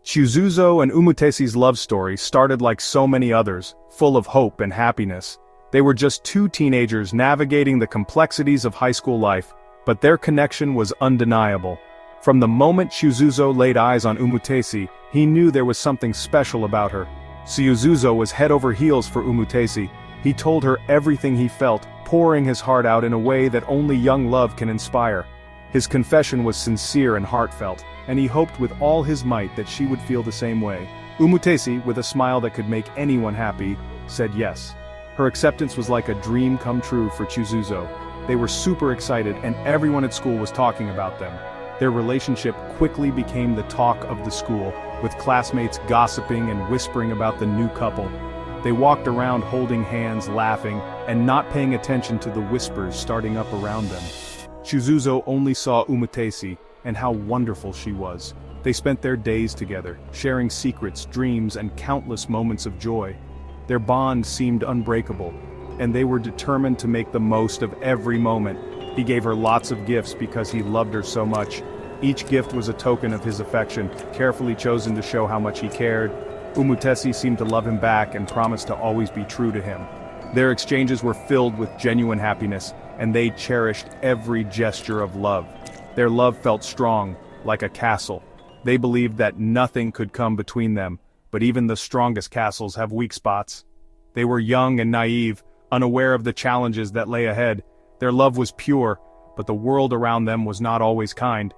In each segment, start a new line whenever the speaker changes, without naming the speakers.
Chizuzo and Umutesi's love story started like so many others, full of hope and happiness. They were just two teenagers navigating the complexities of high school life, but their connection was undeniable. From the moment Chizuzo laid eyes on Umutesi, he knew there was something special about her. Chizuzo was head over heels for Umutesi. He told her everything he felt, pouring his heart out in a way that only young love can inspire. His confession was sincere and heartfelt, and he hoped with all his might that she would feel the same way. Umutesi, with a smile that could make anyone happy, said yes. Her acceptance was like a dream come true for Chizuzo. They were super excited and everyone at school was talking about them. Their relationship quickly became the talk of the school, with classmates gossiping and whispering about the new couple. They walked around holding hands, laughing, and not paying attention to the whispers starting up around them. Chizuzo only saw Umutesi, and how wonderful she was. They spent their days together, sharing secrets, dreams, and countless moments of joy. Their bond seemed unbreakable, and they were determined to make the most of every moment. He gave her lots of gifts because he loved her so much. Each gift was a token of his affection, carefully chosen to show how much he cared. Umutesi seemed to love him back and promised to always be true to him. Their exchanges were filled with genuine happiness, and they cherished every gesture of love. Their love felt strong, like a castle. They believed that nothing could come between them, but even the strongest castles have weak spots. They were young and naive, unaware of the challenges that lay ahead. Their love was pure, but the world around them was not always kind.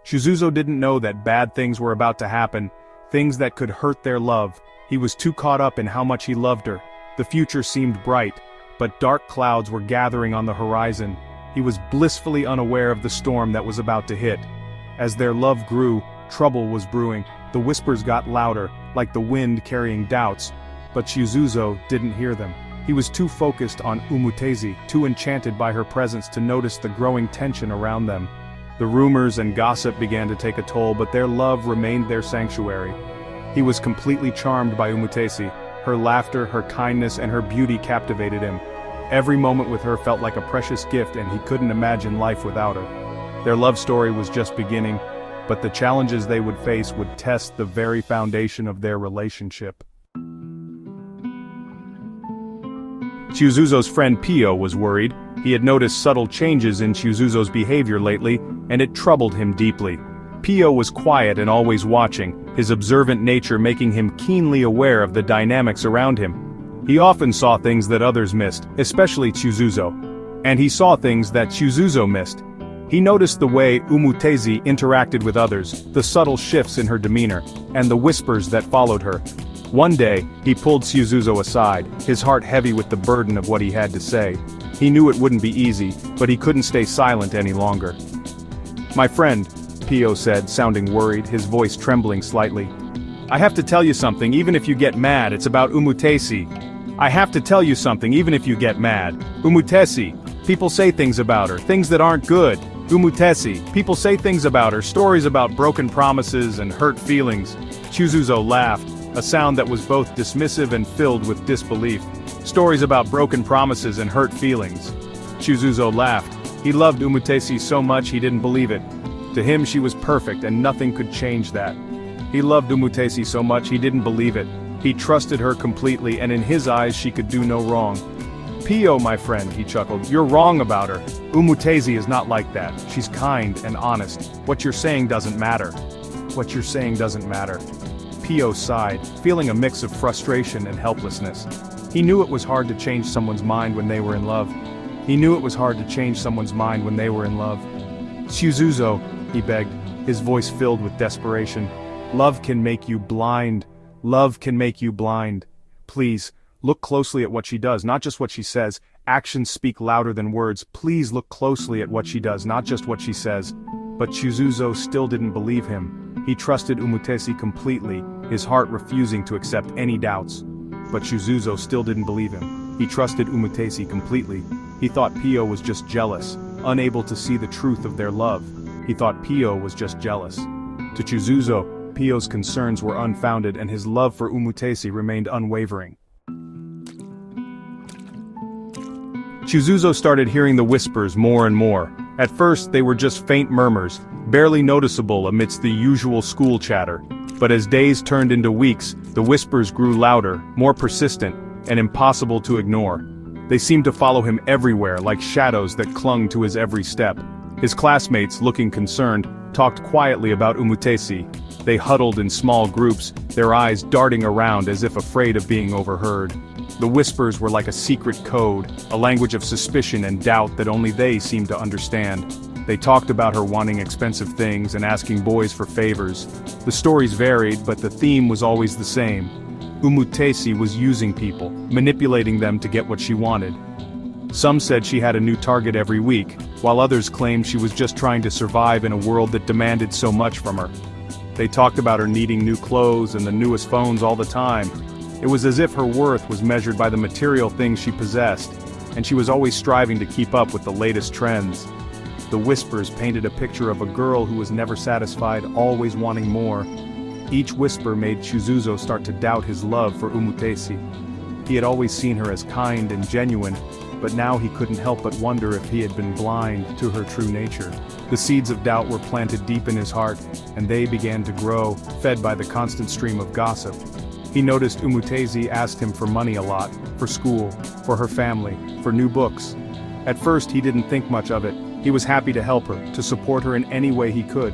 Chizuzo didn't know that bad things were about to happen, things that could hurt their love. He was too caught up in how much he loved her. The future seemed bright, but dark clouds were gathering on the horizon. He was blissfully unaware of the storm that was about to hit. As their love grew, trouble was brewing. The whispers got louder, like the wind carrying doubts, but Chizuzo didn't hear them. He was too focused on Umutesi, too enchanted by her presence to notice the growing tension around them. The rumors and gossip began to take a toll, but their love remained their sanctuary. He was completely charmed by Umutesi. Her laughter, her kindness, and her beauty captivated him. Every moment with her felt like a precious gift, and he couldn't imagine life without her. Their love story was just beginning, but the challenges they would face would test the very foundation of their relationship. Chizuzo's friend Pio was worried. He had noticed subtle changes in Chizuzo's behavior lately, and it troubled him deeply. Pio was quiet and always watching, his observant nature making him keenly aware of the dynamics around him. He often saw things that others missed, especially Chizuzo. And he saw things that Chizuzo missed. He noticed the way Umutesi interacted with others, the subtle shifts in her demeanor, and the whispers that followed her. One day, he pulled Chizuzo aside, his heart heavy with the burden of what he had to say. He knew it wouldn't be easy, but he couldn't stay silent any longer. "My friend," Pio said, sounding worried, his voice trembling slightly. "I have to tell you something, even if you get mad. It's about Umutesi. I have to tell you something, even if you get mad. Umutesi. People say things about her, things that aren't good. Umutesi. People say things about her, stories about broken promises and hurt feelings." Chizuzo laughed, a sound that was both dismissive and filled with disbelief. Stories about broken promises and hurt feelings. Chizuzo laughed. He loved Umutesi so much he didn't believe it. To him she was perfect and nothing could change that. He loved Umutesi so much he didn't believe it. He trusted her completely, and in his eyes she could do no wrong. "Pio, my friend," he chuckled, "you're wrong about her. Umutesi is not like that. She's kind and honest. What you're saying doesn't matter. What you're saying doesn't matter." Pio sighed, feeling a mix of frustration and helplessness. He knew it was hard to change someone's mind when they were in love. He knew it was hard to change someone's mind when they were in love. "Chizuzo," he begged, his voice filled with desperation. "Love can make you blind. Love can make you blind. Please, look closely at what she does, not just what she says. Actions speak louder than words. Please look closely at what she does, not just what she says." But Chizuzo still didn't believe him. He trusted Umutesi completely, his heart refusing to accept any doubts. But Chizuzo still didn't believe him. He trusted Umutesi completely. He thought Pio was just jealous, unable to see the truth of their love. He thought Pio was just jealous. To Chizuzo, Pio's concerns were unfounded and his love for Umutesi remained unwavering. Chizuzo started hearing the whispers more and more. At first they were just faint murmurs, barely noticeable amidst the usual school chatter. But as days turned into weeks, the whispers grew louder, more persistent, and impossible to ignore. They seemed to follow him everywhere like shadows that clung to his every step. His classmates, looking concerned, talked quietly about Umutesi. They huddled in small groups, their eyes darting around as if afraid of being overheard. The whispers were like a secret code, a language of suspicion and doubt that only they seemed to understand. They talked about her wanting expensive things and asking boys for favors. The stories varied, but the theme was always the same. Umutesi was using people, manipulating them to get what she wanted. Some said she had a new target every week, while others claimed she was just trying to survive in a world that demanded so much from her. They talked about her needing new clothes and the newest phones all the time. It was as if her worth was measured by the material things she possessed, and she was always striving to keep up with the latest trends. The whispers painted a picture of a girl who was never satisfied, always wanting more. Each whisper made Chizuzo start to doubt his love for Umutesi. He had always seen her as kind and genuine, but now he couldn't help but wonder if he had been blind to her true nature. The seeds of doubt were planted deep in his heart, and they began to grow, fed by the constant stream of gossip. He noticed Umutesi asked him for money a lot, for school, for her family, for new books. At first he didn't think much of it. He was happy to help her, to support her in any way he could.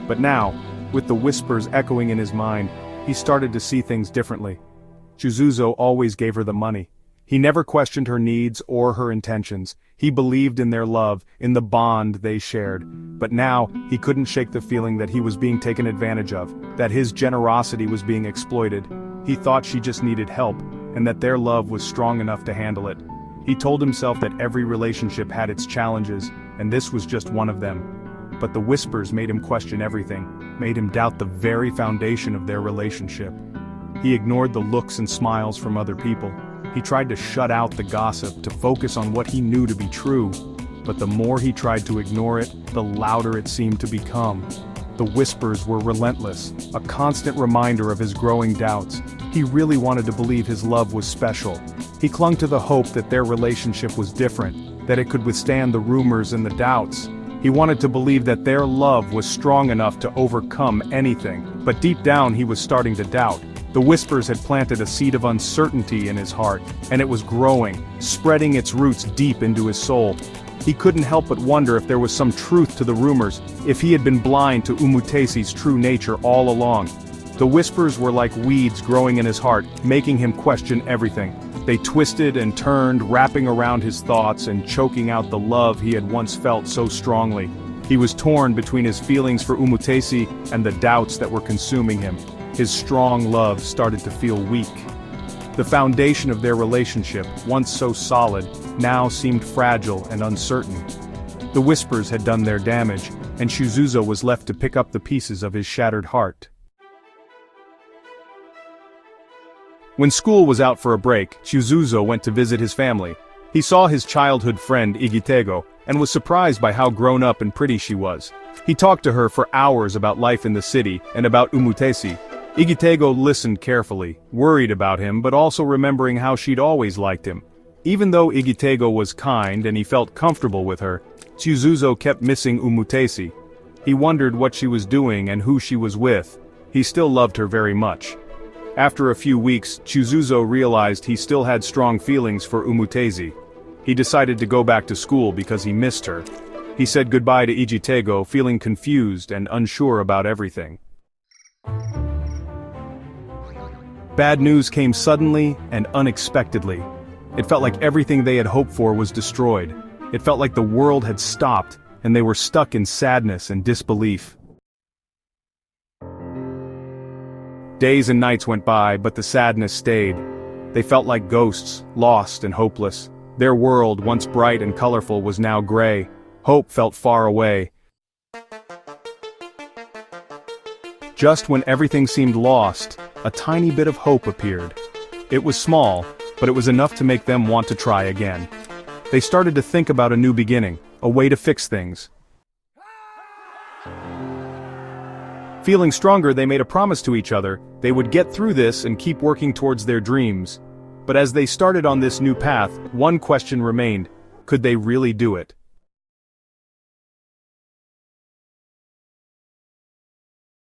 But now, with the whispers echoing in his mind, he started to see things differently. Chizuzo always gave her the money. He never questioned her needs or her intentions. He believed in their love, in the bond they shared. But now, he couldn't shake the feeling that he was being taken advantage of, that his generosity was being exploited. He thought she just needed help, and that their love was strong enough to handle it. He told himself that every relationship had its challenges, and this was just one of them. But the whispers made him question everything, made him doubt the very foundation of their relationship. He ignored the looks and smiles from other people. He tried to shut out the gossip, to focus on what he knew to be true. But the more he tried to ignore it, the louder it seemed to become. The whispers were relentless, a constant reminder of his growing doubts. He really wanted to believe his love was special. He clung to the hope that their relationship was different, that it could withstand the rumors and the doubts. He wanted to believe that their love was strong enough to overcome anything, but deep down he was starting to doubt. The whispers had planted a seed of uncertainty in his heart, and it was growing, spreading its roots deep into his soul. He couldn't help but wonder if there was some truth to the rumors, if he had been blind to Umutesi's true nature all along. The whispers were like weeds growing in his heart, making him question everything. They twisted and turned, wrapping around his thoughts and choking out the love he had once felt so strongly. He was torn between his feelings for Umutesi and the doubts that were consuming him. His strong love started to feel weak. The foundation of their relationship, once so solid, now seemed fragile and uncertain. The whispers had done their damage, and Chizuzo was left to pick up the pieces of his shattered heart. When school was out for a break, Chizuzo went to visit his family. He saw his childhood friend Igitego, and was surprised by how grown up and pretty she was. He talked to her for hours about life in the city, and about Umutesi. Igitego listened carefully, worried about him but also remembering how she'd always liked him. Even though Igitego was kind and he felt comfortable with her, Chizuzo kept missing Umutesi. He wondered what she was doing and who she was with. He still loved her very much. After a few weeks, Chizuzo realized he still had strong feelings for Umutesi. He decided to go back to school because he missed her. He said goodbye to Igitego, feeling confused and unsure about everything. Bad news came suddenly and unexpectedly. It felt like everything they had hoped for was destroyed. It felt like the world had stopped, and they were stuck in sadness and disbelief. Days and nights went by, but the sadness stayed. They felt like ghosts, lost and hopeless. Their world, once bright and colorful, was now gray. Hope felt far away. Just when everything seemed lost, a tiny bit of hope appeared. It was small, but it was enough to make them want to try again. They started to think about a new beginning, a way to fix things. Feeling stronger, they made a promise to each other. They would get through this and keep working towards their dreams. But as they started on this new path, one question remained: could they really do it?